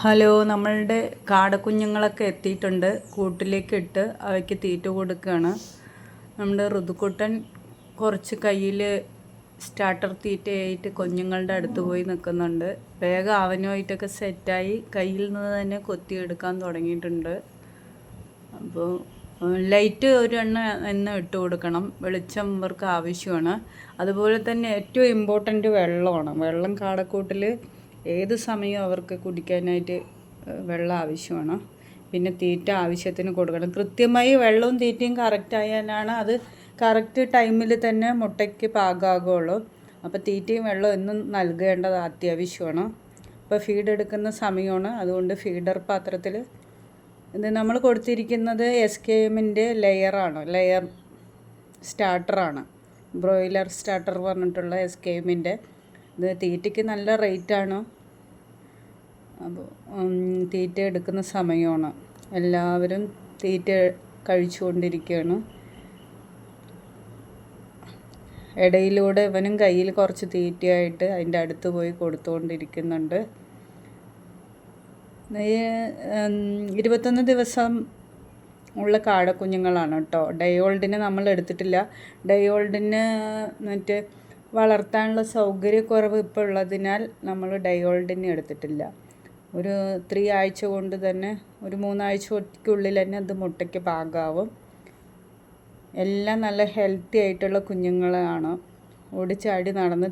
Hello, നമ്മളുടെ കാടക്കുഞ്ഞുങ്ങളൊക്കെ എത്തിയിട്ടുണ്ട്. കൂട്ടിലേക്ക് ഇട്ട് അവയ്ക്ക് തീറ്റ കൊടുക്കുകയാണ്. നമ്മുടെ ഋതുക്കുട്ടൻ കുറച്ച് കയ്യിൽ സ്റ്റാർട്ടർ തീറ്റയായിട്ട് കുഞ്ഞുങ്ങളുടെ അടുത്ത് പോയി നിൽക്കുന്നുണ്ട്. വേഗം അവനുമായിട്ടൊക്കെ സെറ്റായി കയ്യിൽ നിന്ന് തന്നെ കൊത്തിയെടുക്കാൻ തുടങ്ങിയിട്ടുണ്ട്. അപ്പോൾ ലൈറ്റ് ഒരെണ്ണം ഇട്ട് കൊടുക്കണം. വെളിച്ചം ഇവർക്ക് ആവശ്യമാണ്. അതുപോലെ തന്നെ ഏറ്റവും ഇമ്പോർട്ടൻ്റ് വെള്ളമാണ്. വെള്ളം കാടക്കൂട്ടിൽ ഏത് സമയവും അവർക്ക് കുടിക്കാനായിട്ട് വെള്ളം ആവശ്യമാണ്. പിന്നെ തീറ്റ ആവശ്യത്തിന് കൊടുക്കണം. കൃത്യമായി വെള്ളവും തീറ്റയും കറക്റ്റ് ആയാലാണ് അത് കറക്റ്റ് ടൈമിൽ തന്നെ മുട്ടയ്ക്ക് പാകമാകുള്ളൂ. അപ്പോൾ തീറ്റയും വെള്ളവും എന്നും നൽകേണ്ടത് അത്യാവശ്യമാണ്. ഇപ്പോൾ ഫീഡ് എടുക്കുന്ന സമയമാണ്. അതുകൊണ്ട് ഫീഡർ പാത്രത്തിൽ ഇത് നമ്മൾ കൊടുത്തിരിക്കുന്നത് SKMൻ്റെ ലെയർ സ്റ്റാർട്ടറാണ്. ബ്രോയിലർ സ്റ്റാർട്ടർ പറഞ്ഞിട്ടുള്ള SKMൻ്റെ. ഇത് തീറ്റയ്ക്ക് നല്ല റേറ്റാണ്. അപ്പോൾ തീറ്റ എടുക്കുന്ന സമയമാണ്. എല്ലാവരും തീറ്റ കഴിച്ചുകൊണ്ടിരിക്കുകയാണ്. ഇടയിലൂടെ ഇവനും കയ്യിൽ കുറച്ച് തീറ്റയായിട്ട് അതിൻ്റെ അടുത്ത് പോയി കൊടുത്തുകൊണ്ടിരിക്കുന്നുണ്ട്. 21 ദിവസം ഉള്ള കാടക്കുഞ്ഞുങ്ങളാണ് കേട്ടോ. ഡയോൾഡിനെ നമ്മൾ എടുത്തിട്ടില്ല. ഡയോൾഡിന് മറ്റേ വളർത്താനുള്ള സൗകര്യക്കുറവ് ഇപ്പോൾ ഉള്ളതിനാൽ നമ്മൾ ഡയോൾഡിനെ എടുത്തിട്ടില്ല. ഒരു 3 ആഴ്ച കൊണ്ട് തന്നെ, ഒരു 3 ആഴ്ചയ്ക്കുള്ളിൽ തന്നെ അത് മുട്ടയ്ക്ക് പാകമാവും. എല്ലാം നല്ല ഹെൽത്തി ആയിട്ടുള്ള കുഞ്ഞുങ്ങളാണ്. ഓടിച്ചാടി നടന്ന്